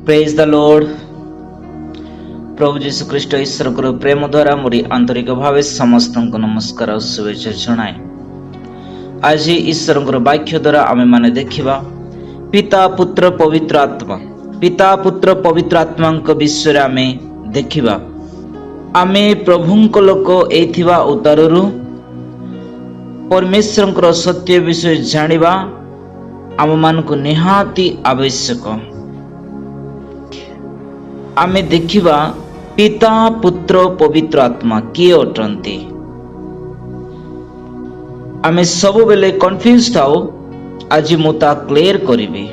Praise the lord. प्रभु जीशु ख्रीष्ट ईश्वर प्रेम द्वारा मोरी आंतरिक भाव समस्त नमस्कार और शुभेच्छा जनाए। आज ईश्वर वाक्य द्वारा आमे माने देखिबा पिता पुत्र पवित्र आत्मा। पिता पुत्र पवित्र आत्मा विषय आमे देखिबा। आमे प्रभुंक लोक एथिबा उतारु परमेश्वर सत्य विषय जानिबा आम मानकु निहाती आवश्यक। आमे देखिबा पिता पुत्र पवित्र आत्मा किए अटंती। आमे सब बेले कन्फ्यूज थाओ। आज मुता क्लियर करिबी।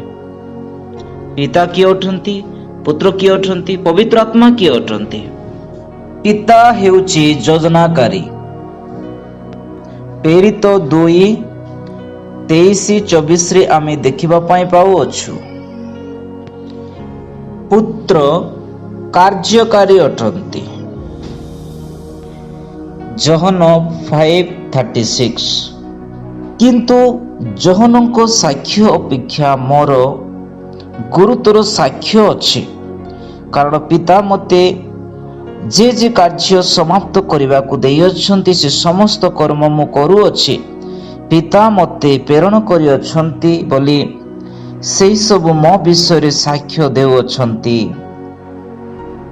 पिता किए अटंती, पुत्र किए अटंती, पवित्र आत्मा किए अटंती। पिता हेउची योजनाकारी। प्रेरित 2:23-24 रे आमे देखिबा पाई पाउ अछु। पुत्र कार्यकारी अटंती। जहन 5:36 किंतु जहनों साक्ष्य अपेक्षा मोर गुरुतर साक्ष्य अच्छी, कारण पिता मते जे कार्य समाप्त करने को देइछन्ति से समस्त कर्म मु करूअछि। पिता मते प्रेरण करिअछन्ति बोली सेई सब मो विषय साक्ष्य देउछन्ति।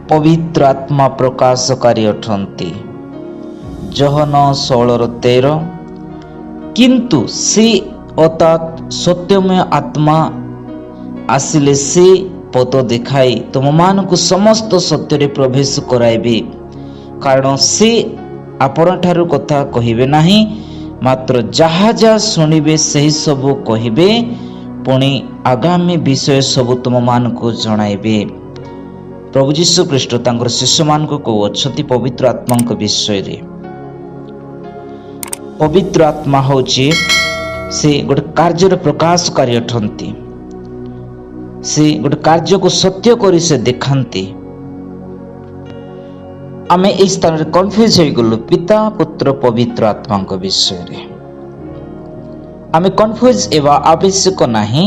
पवित्र आत्मा प्रकाशकारी अटंती। जहन 16:13 किंतु से अर्थात सत्यमय आत्मा आसिले से पद देखाई तुम मान को समस्त सत्य प्रवेश कराइबे, कारण से आपण ठारू कथा कहिबे नाही, मात्र जहा जहा सुनिबे सही सब कहिबे, पुणी आगामी विषय सब तुम मान को जणाइबे। प्रभु जीशु ख्रीष्ट तांकर शिष्य मान को कहउछथि पवित्र आत्मा विषय रे। पवित्र आत्मा होची से गोटे कार्य प्रकाशकारी अटंती। से गोटे कार्य को सत्य करी से देखांती। आमे इस स्थान रे कन्फ्यूज हो गलु पिता पुत्र पवित्र आत्मा विषय रे। आमे कन्फ्यूज एवा आवश्यक नाही।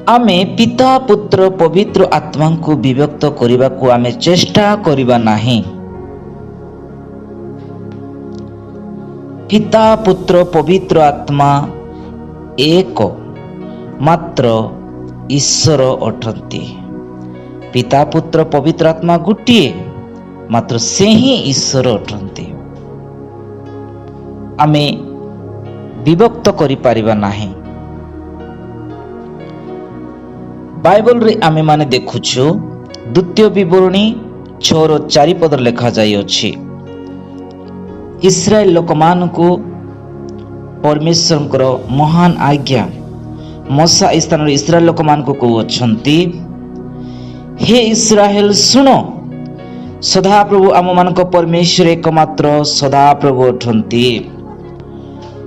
आमे पिता पुत्र पवित्र आत्मा को विभक्त करने को आमे चेष्टा करिबा नाही। पिता पुत्र पवित्र आत्मा एक मात्र ईश्वर अटंती। पिता पुत्र पवित्र आत्मा गोटिए मात्र से ही ईश्वर अटंती। आमे विभक्त करि परिबा नाही। बाइबल रे आमे माने देखुछु द्वितीय विवरणी 6:4 पद लिखा जाई अछि। इस्राएल लोक मान को परमेश्वर महान आज्ञा मूसा स्थान इस्राएल लोक मान को कहउछन्ति, हे इस्राएल सुनो, सदा प्रभु आम मान परमेश्वर एकमात्र सदा प्रभु अटंती।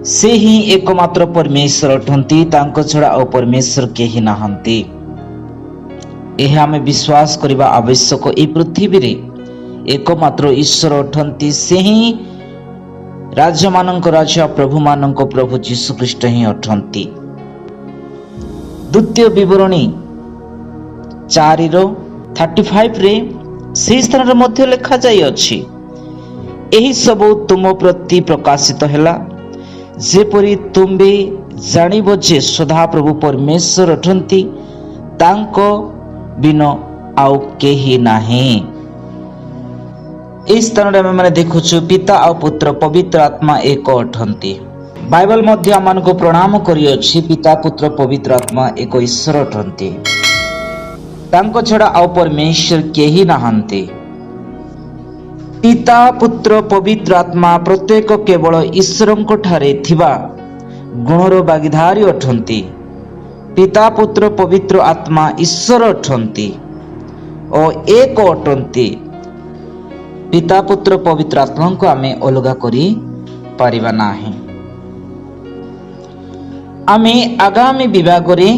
से ही एकमात्र परमेश्वर अटंती, तांको छड़ा और परमेश्वर केही नाहंती। यह आमे विश्वास करिबा आवश्यक। ए पृथ्वी रे एकमात्र ईश्वर अटंती। से ही राज्य मानक राजा प्रभु मानक प्रभु जीशु ख्रीष्ट ही अटंती। द्वितीय विवरणी 4:35 रे से स्थान रे मध्य लिखा जाई अछि, एही सब तुम प्रति प्रकाशित हैला, जेपरि तुम्बे जानिबो जे सदा प्रभु परमेश्वर अटंती, तांको बिना आउ केही नाही। इस स्थान रे माने देखुछु पिता और पुत्र पवित्र आत्मा एक अटंती। बाइबल मध्य आमान को प्रणाम करिअछि। पिता पुत्र पवित्र आत्मा एक ईश्वर अटंती। तांको छड़ा आउ परमेश्वर केही नाहंती। पिता पुत्र पवित्र आत्मा प्रत्येक केवल ईश्वरंको ठारे थिबा गुणर भागीदारी अटंती। पिता पुत्र पवित्र आत्मा ईश्वर अटंती और एक अटंती। पिता पुत्र पवित्र आत्मा को आमे अलगा करी परिबा नाही। आमे आगामी विभाग रे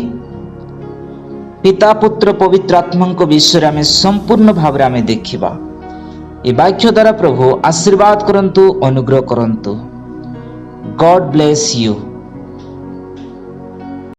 पिता पुत्र पवित्र आत्मा विषय आमे संपूर्ण भाव आमे देखिबा। ए वाक्य द्वारा प्रभु आशीर्वाद करंतु, अनुग्रह करंतु। God bless you.